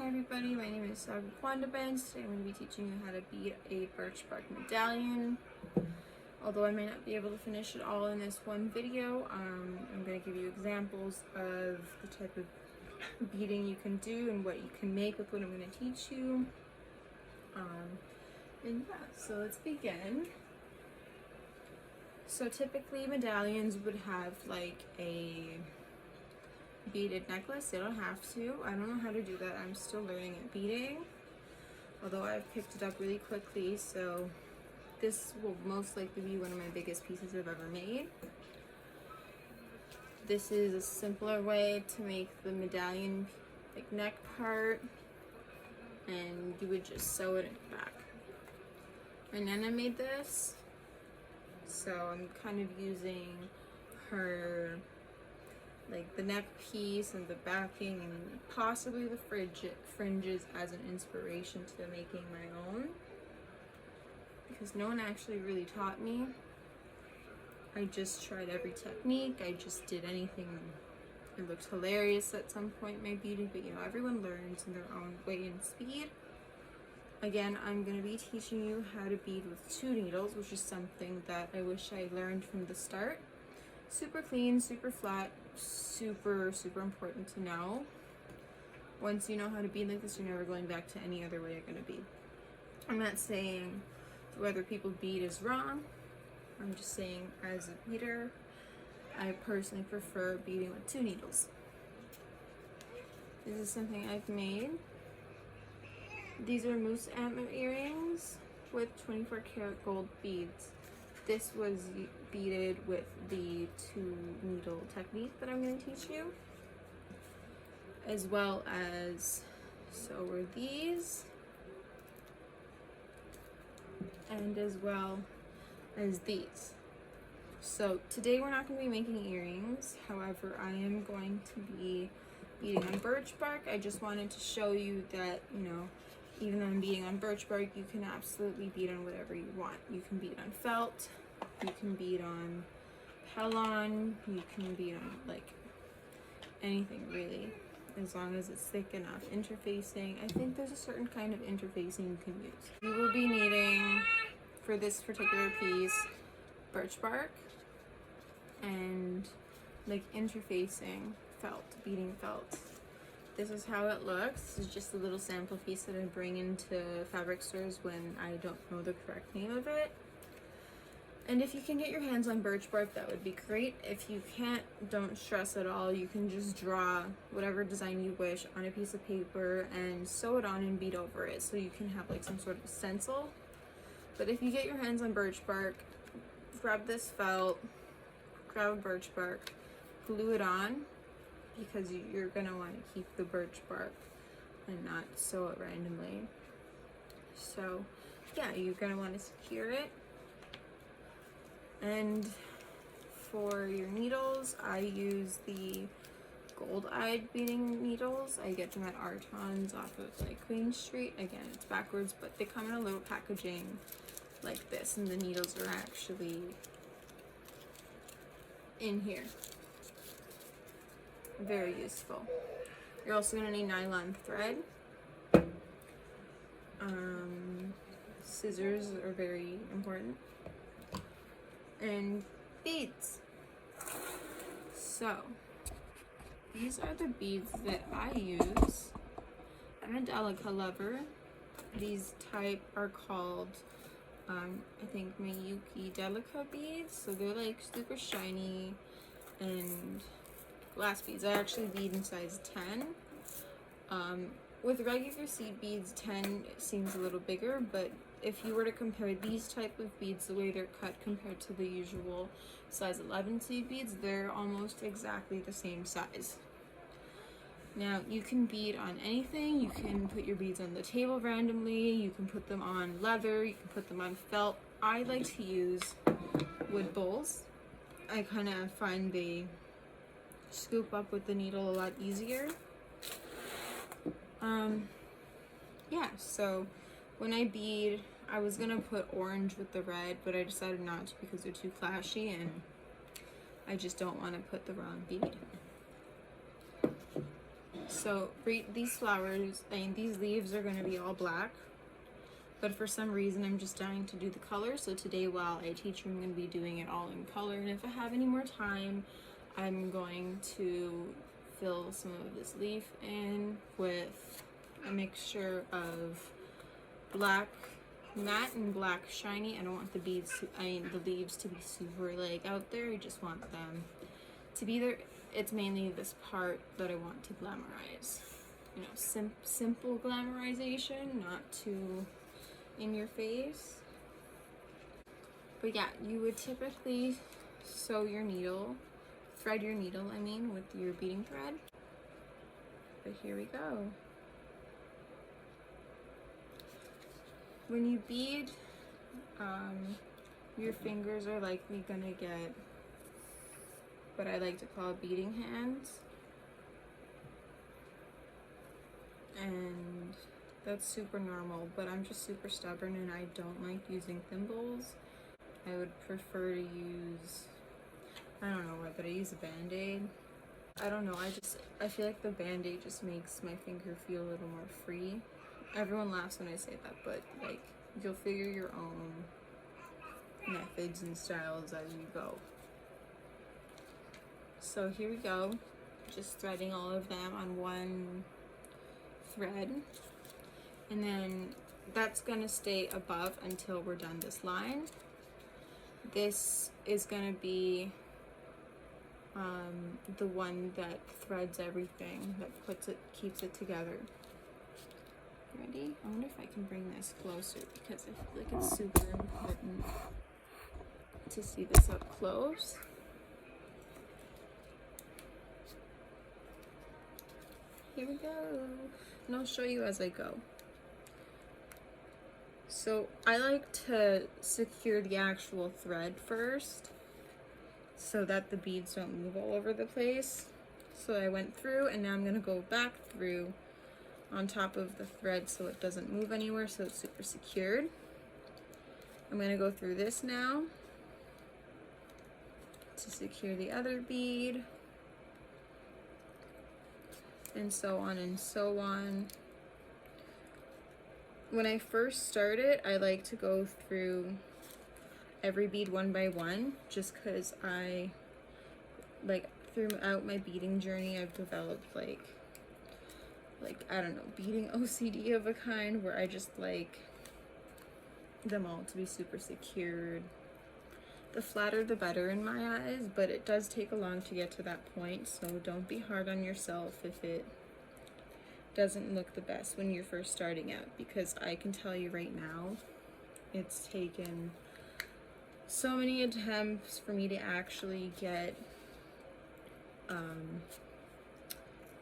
Hi everybody, my name is Saga Kwandibens. Today I'm going to be teaching you how to bead a birch bark medallion. Although I may not be able to finish it all in this one video, I'm going to give you examples of the type of beading you can do and what you can make with what I'm going to teach you. And yeah, so let's begin. So typically medallions would have like a beaded necklace. They don't have to. I don't know how to do that. I'm still learning at beading, although I've picked it up really quickly, so this will most likely be one of my biggest pieces I've ever made. This is a simpler way to make the medallion like neck part, and you would just sew it in the back. My Nana made this, so I'm kind of using her like the neck piece and the backing and possibly the fringes as an inspiration to making my own, because no one actually really taught me. I just tried every technique. I just did anything. It looked hilarious at some point, my beading, but you know, everyone learns in their own way and speed. Again, I'm going to be teaching you how to bead with 2 needles, which is something that I wish I learned from the start. Super clean, super flat, super important to know. Once you know how to bead like this, you're never going back to any other way you're going to bead. I'm not saying whether people bead is wrong. I'm just saying as a beader, I personally prefer beading with 2 needles. This is something I've made. These are moose antler earrings with 24 karat gold beads. This was beaded with the 2 needle technique that I'm going to teach you, as well as, so were these, and as well as these. So today we're not going to be making earrings, however I am going to be beading on birch bark. I just wanted to show you that, you know, even though I'm beading on birch bark, you can absolutely bead on whatever you want. You can bead on felt, you can bead on Pellon, you can bead on like anything really, as long as it's thick enough. Interfacing, I think there's a certain kind of interfacing you can use. You will be needing, for this particular piece, birch bark and like interfacing felt, beading felt. This is how it looks. This is just a little sample piece that I bring into fabric stores when I don't know the correct name of it. And if you can get your hands on birch bark, that would be great. If you can't, don't stress at all. You can just draw whatever design you wish on a piece of paper and sew it on and bead over it, so you can have like some sort of stencil. But if you get your hands on birch bark, grab this felt, grab birch bark, glue it on, because you're going to want to keep the birch bark and not sew it randomly. So yeah, you're going to want to secure it. And for your needles, I use the gold-eyed beading needles. I get them at Artons off of like Queen Street. Again, it's backwards, but they come in a little packaging like this, and the needles are actually in here. Very useful. You're also going to need nylon thread. Scissors are very important. And beads. So, these are the beads that I use. I'm a delicate lover. These type are called, I think, Miyuki Delica beads. So they're like super shiny and glass beads. I actually bead in size 10. With regular seed beads, 10 seems a little bigger, but if you were to compare these type of beads, the way they're cut compared to the usual size 11 seed beads, they're almost exactly the same size. Now, you can bead on anything. You can put your beads on the table randomly. You can put them on leather. You can put them on felt. I like to use wood bowls. I kind of find they scoop up with the needle a lot easier. Yeah, so when I bead, I was gonna put orange with the red, but I decided not to because they're too flashy and I just don't want to put the wrong bead. So these flowers, these leaves are going to be all black, but for some reason I'm just dying to do the color. So today while I teach, I'm going to be doing it all in color, and if I have any more time, I'm going to fill some of this leaf in with a mixture of black matte and black shiny. I don't want the leaves to be super like out there. I just want them to be there. It's mainly this part that I want to glamorize. You know, simple glamorization, not too in your face. But yeah, you would typically sew your needle, thread your needle, I mean, with your beading thread. But here we go. When you bead, your fingers are likely gonna get what I like to call beading hands, and that's super normal, but I'm just super stubborn and I don't like using thimbles. I would prefer to use, I don't know what, but I use a band-aid. I don't know, I feel like the band-aid just makes my finger feel a little more free. Everyone laughs when I say that, but like, you'll figure your own methods and styles as you go. So here we go, just threading all of them on one thread, and then that's gonna stay above until we're done this line. This is gonna be the one that threads everything, that keeps it together. Ready? I wonder if I can bring this closer because I feel like it's super important to see this up close. Here we go, and I'll show you as I go. So I like to secure the actual thread first so that the beads don't move all over the place. So I went through, and now I'm going to go back through on top of the thread so it doesn't move anywhere, so it's super secured. I'm going to go through this now to secure the other bead, and so on and so on. When I first start it, I like to go through every bead one by one, just because I, like, throughout my beading journey, I've developed like I don't know, beading OCD of a kind, where I just like them all to be super secured. The flatter the better in my eyes, but it does take a long to get to that point, so don't be hard on yourself if it doesn't look the best when you're first starting out, because I can tell you right now, it's taken so many attempts for me to actually get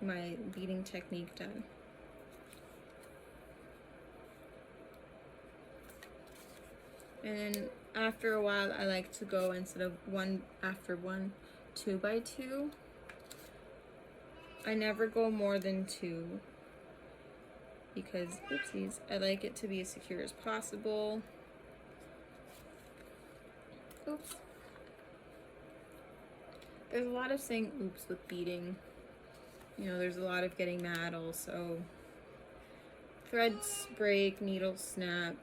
my beading technique done. And then after a while, I like to go, instead of one after one, 2 by 2. I never go more than 2 because, oopsies, I like it to be as secure as possible. Oops. There's a lot of saying oops with beading. You know, there's a lot of getting mad also. Threads break, needles snap.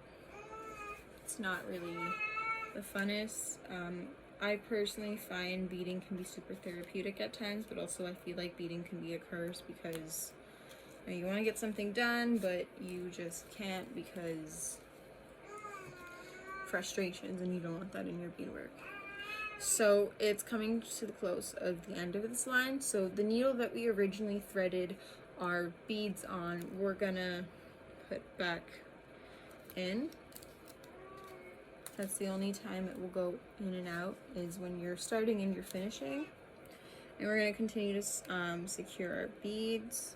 It's not really the funnest. I personally find beading can be super therapeutic at times, but also I feel like beading can be a curse because you want to get something done, but you just can't because frustrations, and you don't want that in your beadwork. So it's coming to the close of the end of this line. So the needle that we originally threaded our beads on, we're gonna put back in. That's the only time it will go in and out, is when you're starting and you're finishing. And we're gonna continue to secure our beads.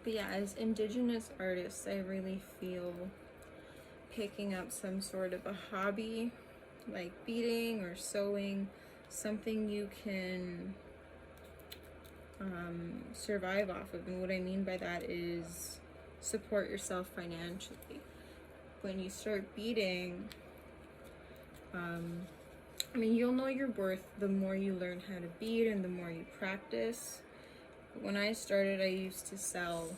But yeah, as Indigenous artists, I really feel picking up some sort of a hobby, like beading or sewing, something you can survive off of. And what I mean by that is support yourself financially. When you start beading, I mean, you'll know your worth the more you learn how to bead and the more you practice. When I started, I used to sell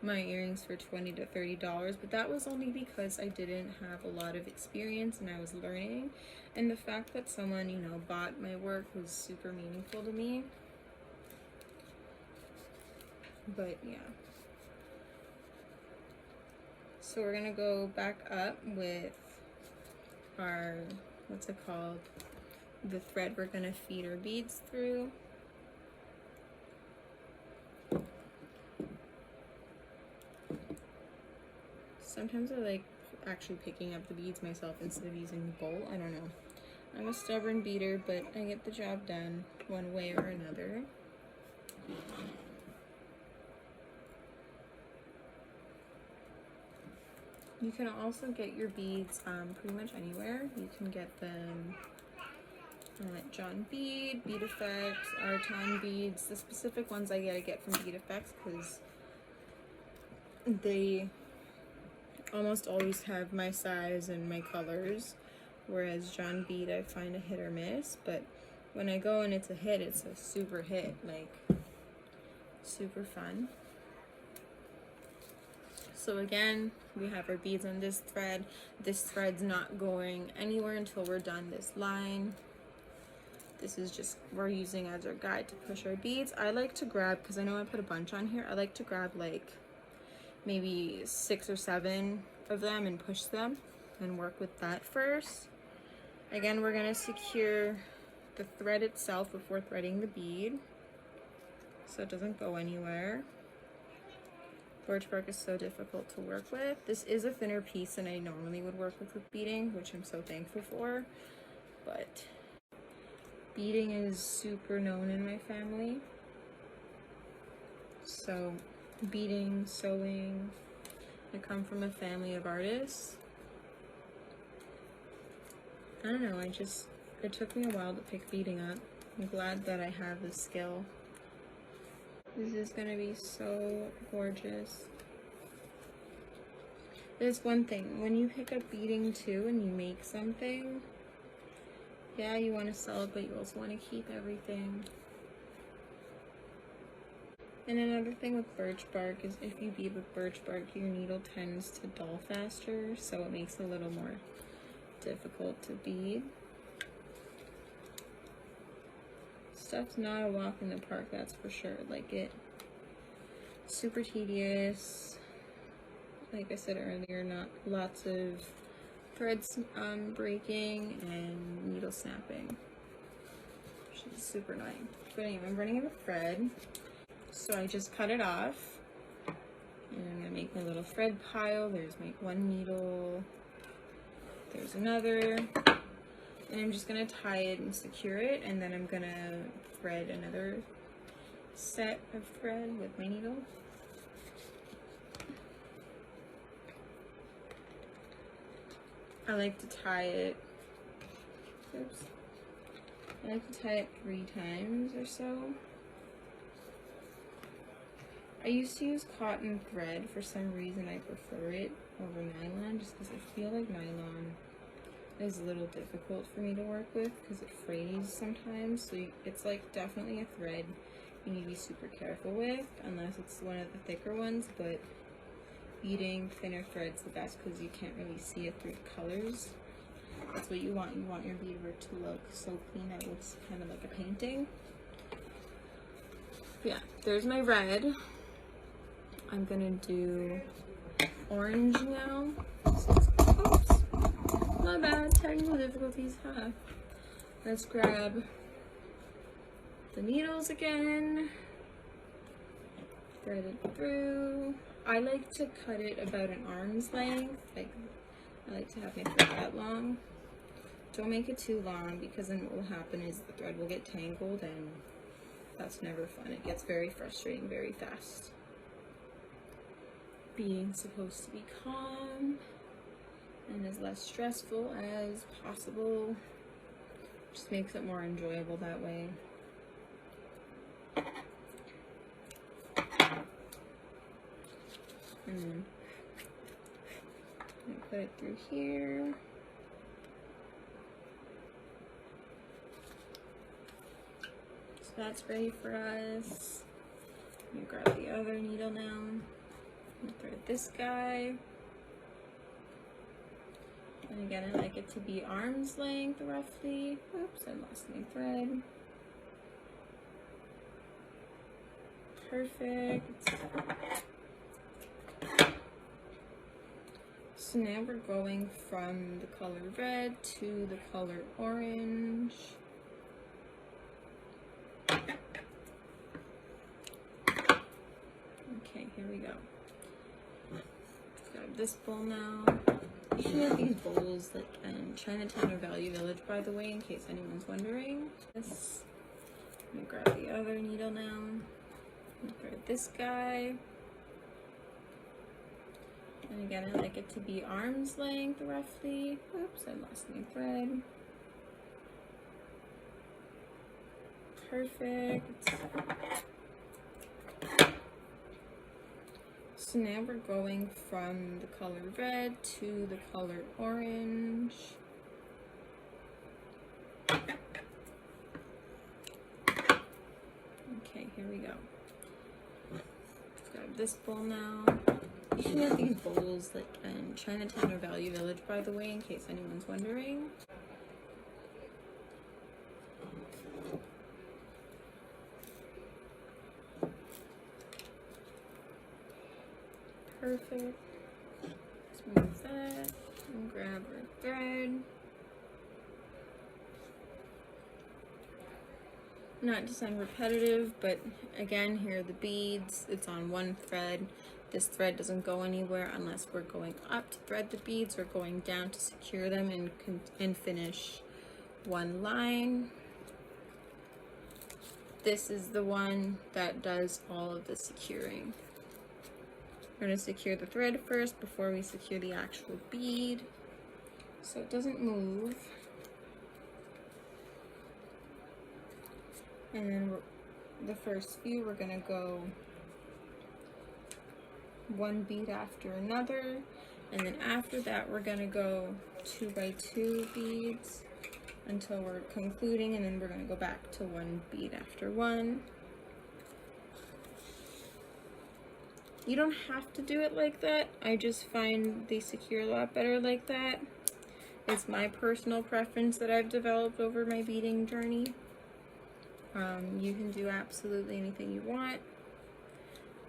my earrings for $20 to $30, but that was only because I didn't have a lot of experience and I was learning. And the fact that someone, you know, bought my work was super meaningful to me. But yeah. So we're gonna go back up with our, what's it called? The thread we're gonna feed our beads through. Sometimes I like actually picking up the beads myself instead of using the bowl. I don't know. I'm a stubborn beader, but I get the job done one way or another. You can also get your beads pretty much anywhere. You can get them at John Bead, Bead Effects, Arton Beads. The specific ones I get from Bead Effects because they almost always have my size and my colors, whereas John Bead I find a hit or miss, but when I go and it's a hit, it's a super hit, like super fun. So again, we have our beads on this thread. This thread's not going anywhere until we're done this line. This is just, we're using as our guide to push our beads. I like to grab, because I know I put a bunch on here, I like to grab like maybe 6 or 7 of them and push them and work with that first. Again, we're going to secure the thread itself before threading the bead so it doesn't go anywhere. Birch bark is so difficult to work with. This is a thinner piece than I normally would work with beading, which I'm so thankful for, but beading is super known in my family. So beading, sewing, I come from a family of artists. I don't know, it took me a while to pick beading up. I'm glad that I have this skill. This is gonna be so gorgeous. There's one thing, when you pick up beading too and you make something, yeah, you want to sell it, but you also want to keep everything. And another thing with birch bark is if you bead with birch bark, your needle tends to dull faster, so it makes it a little more difficult to bead. Stuff's not a walk in the park, that's for sure. Like super tedious. Like I said earlier, not lots of threads breaking and needle snapping, which is super annoying. But anyway, I'm running out of thread. So I just cut it off, and I'm gonna make my little thread pile. There's my one needle, there's another, and I'm just gonna tie it and secure it, and then I'm gonna thread another set of thread with my needle. I like to tie it, oops, I like to tie it 3 times or so. I used to use cotton thread. For some reason I prefer it over nylon, just because I feel like nylon is a little difficult for me to work with because it frays sometimes. So it's like definitely a thread you need to be super careful with, unless it's one of the thicker ones, but beading thinner thread's the best because you can't really see it through the colors. That's what you want. You want your beadwork to look so clean that it looks kind of like a painting. But yeah, there's my red. I'm gonna do orange now. Oops, my bad, technical difficulties, huh? Let's grab the needles again, thread it through. I like to cut it about an arm's length. Like, I like to have my thread that long. Don't make it too long, because then what will happen is the thread will get tangled, and that's never fun. It gets very frustrating very fast. Beading's supposed to be calm and as less stressful as possible. Just makes it more enjoyable that way. And then I'm gonna put it through here. That's ready for us. Let me grab the other needle now. Thread this guy. And again, I like it to be arm's length roughly. Oops, I lost my thread. Perfect. So now we're going from the color red to the color orange. Okay, here we go. Let's grab this bowl now. You should have these bowls like in Chinatown or Value Village, by the way, in case anyone's wondering. This. Let me grab the other needle now. Thread this guy. And again, I like it to be arm's length roughly. Oops, I lost my thread. Perfect. So now we're going from the color red to the color orange. Okay, here we go. Let's grab this bowl now. You should have these bowls like in Chinatown or Value Village, by the way, in case anyone's wondering. Perfect. Let's move that and grab our thread. Not to sound repetitive, but again, here are the beads. It's on one thread. This thread doesn't go anywhere unless we're going up to thread the beads or going down to secure them and finish one line. This is the one that does all of the securing. We're going to secure the thread first before we secure the actual bead, so it doesn't move. And then the first few, we're going to go one bead after another, and then after that we're going to go 2 by 2 beads until we're concluding, and then we're going to go back to one bead after one. You don't have to do it like that. I just find they secure a lot better like that. It's my personal preference that I've developed over my beading journey. You can do absolutely anything you want.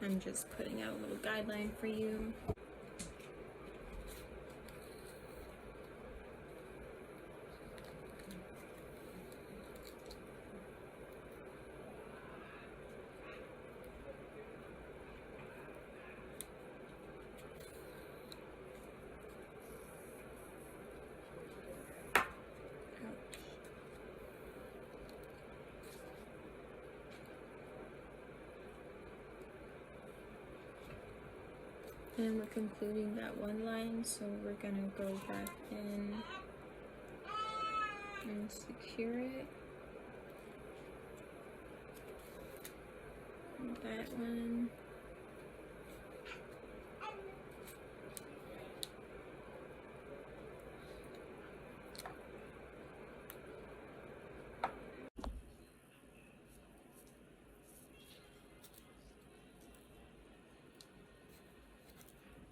I'm just putting out a little guideline for you. And we're concluding that one line, so we're gonna go back in and secure it. And that one.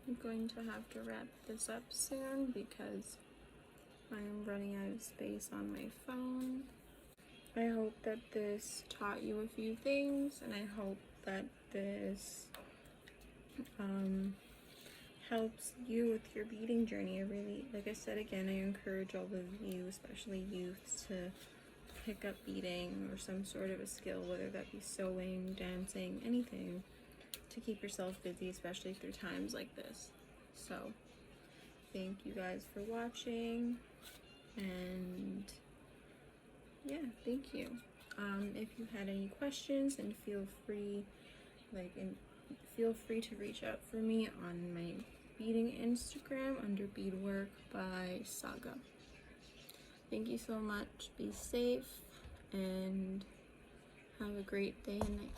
I'm going to have to wrap this up soon because I'm running out of space on my phone. I hope that this taught you a few things, and I hope that this helps you with your beading journey. I really, like I said again, I encourage all of you, especially youths, to pick up beading or some sort of a skill, whether that be sewing, dancing, anything, to keep yourself busy, especially through times like this. So thank you guys for watching, and yeah, thank you. If you had any questions, then feel free to reach out for me on my beading Instagram under beadwork by Saga. Thank you so much. Be safe and have a great day and night.